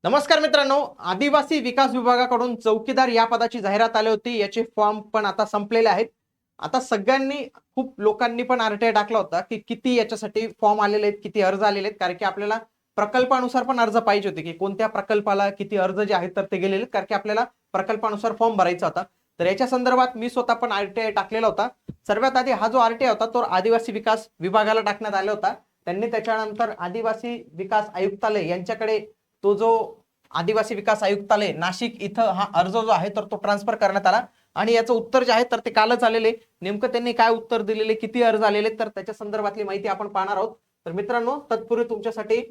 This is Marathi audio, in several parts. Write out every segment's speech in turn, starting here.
नमस्कार मित्रांनो, आदिवासी विकास विभागाकडून चौकीदार या पदाची जाहिरात आली होती. याचे फॉर्म पण आता संपलेले आहेत. आता सगळ्यांनी खूप लोकांनी पण आरटीआय टाकला होता की किती याच्यासाठी फॉर्म आलेले आहेत, किती अर्ज आलेले आहेत. कारण की आपल्याला प्रकल्पानुसार पण अर्ज पाहिजे होते की कोणत्या प्रकल्पाला किती अर्ज जे आहेत तर ते गेलेले आहेत. कारण की आपल्याला प्रकल्पानुसार फॉर्म भरायचा होता. तर याच्या संदर्भात मी स्वतः पण आरटीआय टाकलेला होता. सर्वात आधी हा जो आरटीआय होता तो आदिवासी विकास विभागाला टाकण्यात आला होता. त्यांनी त्याच्यानंतर आदिवासी विकास आयुक्तालय यांच्याकडे तो जो आदिवासी विकास आयुक्तालय नाशिक इथं हा अर्ज जो आहे तर तो ट्रान्सफर करण्यात आला आणि याचं उत्तर जे आहे तर ते कालच आलेले. नेमकं त्यांनी काय उत्तर दिलेले, किती अर्ज आलेले, तर त्याच्या संदर्भातली माहिती आपण पाहणार आहोत. तर मित्रांनो, तत्पूर्वी तुमच्यासाठी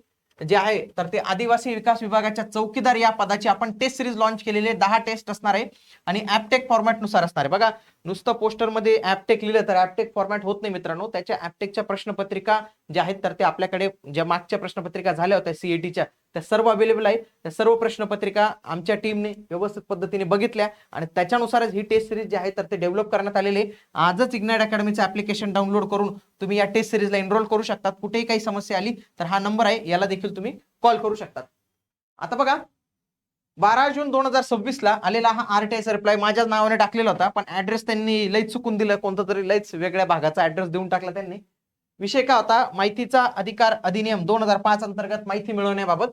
जे आहे तर ते आदिवासी विकास विभागाच्या चौकीदार या पदाची आपण टेस्ट सिरीज लॉन्च केलेली आहे. 10 टेस्ट असणार आहे आणि ऍपटेक फॉर्मॅट नुसार असणार आहे. बघा, नुसतं पोस्टरमध्ये ऍपटेक लिहिलं तर ऍपटेक फॉर्मॅट होत नाही मित्रांनो. त्याच्या ऍपटेकच्या प्रश्नपत्रिका ज्या आहेत तर ते आपल्याकडे ज्या मागच्या प्रश्नपत्रिका झाल्या होत्या सीईटीच्या त्या सर्व अवेलेबल आहेत. त्या सर्व प्रश्नपत्रिका आमच्या टीमने व्यवस्थित पद्धतीने बघितल्या आणि त्याच्यानुसारच ही टेस्ट सिरीज जी आहे तर ते डेव्हलप करण्यात आलेली आहे. आजच इग्नाइट अकॅडमीचं ऍप्लिकेशन डाउनलोड करून तुम्ही या टेस्ट सिरीजला एनरोल करू शकतात. कुठेही काही समस्या आली तर हा नंबर आहे, याला देखील तुम्ही कॉल करू शकतात. आता बघा, 12 जून 2026 ला आलेला हा आरटीआयचा रिप्लाय माझ्याच नावाने टाकलेला होता, पण ऍड्रेस त्यांनी लईच चुकून दिलं. कोणता तरी लईच वेगळ्या भागाचा ऍड्रेस देऊन टाकला त्यांनी. विषय काय होता, माहितीचा अधिकार अधिनियम 2005 अंतर्गत माहिती मिळवण्याबाबत.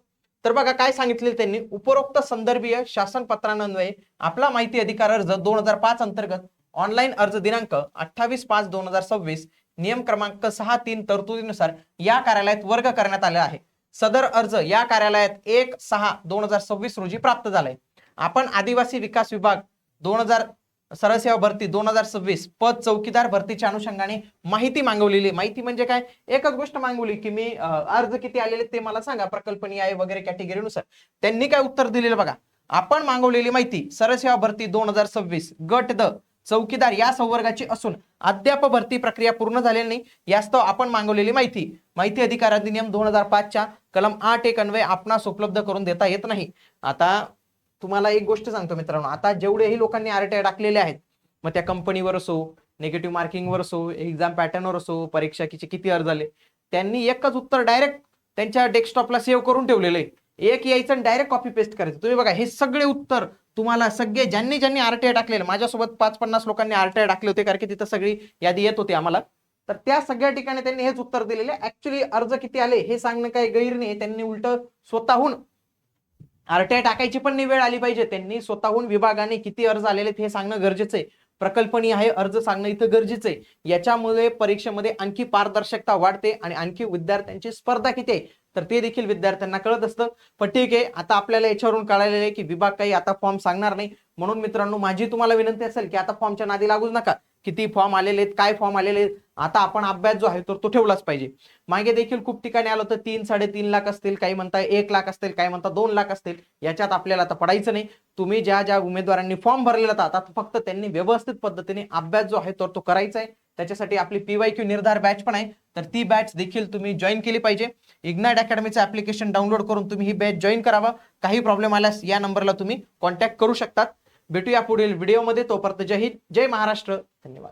तर बघा काय सांगितले त्यांनी, उपरोक्त संदर्भीय शासन पत्रान्वये आपला माहिती अधिकार अर्ज 2005 अंतर्गत ऑनलाईन अर्ज दिनांक 28/5/2026 नियम क्रमांक 6(3) तरतुदीनुसार या कार्यालयात वर्ग करण्यात आले आहे. सदर अर्ज या कार्यालयात 1/6/2026 रोजी प्राप्त झालाय. आपण आदिवासी विकास विभाग 2000 सरळ सेवा भरती 2026 पद चौकीदार भरतीच्या अनुषंगाने माहिती मागवलेली. माहिती म्हणजे काय, एकच गोष्ट मागवली की मी अर्ज किती आलेले ते मला सांगा प्रकल्पनीय आहे वगैरे कॅटेगरीनुसार. त्यांनी काय उत्तर दिलेलं बघा, आपण मागवलेली माहिती सरळ सेवा भरती 2026 गट द चौकीदार या संवर्गाची असून अद्याप भरती प्रक्रिया पूर्ण झालेली नाही. यास्तव आपण मागवलेली माहिती अधिकार अधिनियम 2005 च्या कलम 8(1) अन्वये आपणास उपलब्ध करून देता येत नाही. आता तुम्हाला एक गोष्ट सांगतो मित्रांनो, आता जेवढेही लोकांनी आरटीआय टाकलेले आहेत, मग त्या कंपनीवर असो, निगेटिव्ह मार्किंगवर असो, एक्झाम पॅटर्नवर असो, परीक्षा किती अर्ज आले, त्यांनी एकच उत्तर डायरेक्ट त्यांच्या डेस्कटॉपला सेव्ह करून ठेवलेलं आहे. एक यायचं आणि डायरेक्ट कॉपी पेस्ट करायचं. तुम्ही बघा, हे सगळे उत्तर तुम्हाला सगळे ज्यांनी आरटीआय टाकलेलं, माझ्यासोबत 5-50 लोकांनी आरटीआय टाकले होते कारण की तिथं सगळी यादी येत होती आम्हाला. तर त्या सगळ्या ठिकाणी त्यांनी हेच उत्तर दिलेले. ऍक्च्युली अर्ज किती आले हे सांगणं काही गैर नाही. त्यांनी उलट स्वतःहून आरटीआय टाकायची पण वेळ आली पाहिजे. त्यांनी स्वतःहून विभागाने किती अर्ज आलेले हे सांगणं गरजेचं आहे. प्रकल्पनीय आहे अर्ज सांगणं इथं गरजेचं आहे. याच्यामुळे परीक्षेमध्ये आणखी पारदर्शकता वाढते आणि आणखी विद्यार्थ्यांची स्पर्धा किती आहे तर ते देखील विद्यार्थ्यांना कळत असतं. पण ठीक आहे, आता आपल्याला याच्यावरून कळालेलं आहे की विभाग काही आता फॉर्म सांगणार नाही. म्हणून मित्रांनो, माझी तुम्हाला विनंती असेल की आता फॉर्मच्या नादी लागूच नका. किती फॉर्म आलेले आहेत, काय फॉर्म आलेले आहेत, आता आपण अभ्यास जो आहे तो ठेवलाच पाहिजे. मागे देखील खूप ठिकाणी आलं होतं 3-3.5 लाख असतील, काही म्हणता 1 लाख असतील, काही म्हणता 2 लाख असतील. याच्यात आपल्याला आता पडायचं नाही. तुम्ही ज्या उमेदवारांनी फॉर्म भरलेला होता आता फक्त त्यांनी व्यवस्थित पद्धतीने अभ्यास जो आहे तो करायचा आहे. त्याच्यासाठी आपली PYQ निर्धार बॅच पण आहे, तर ती बॅच देखील तुम्ही जॉईन केली पाहिजे. इग्नाइट अकॅडमीचं ऍप्लिकेशन डाउनलोड करून तुम्ही ही बॅच जॉईन करावा. काही प्रॉब्लेम आल्यास या नंबरला तुम्ही कॉन्टॅक्ट करू शकतात. भेटूया पुढील व्हिडिओमध्ये. तोपर्यंत जय हिंद, जय महाराष्ट्र, धन्यवाद.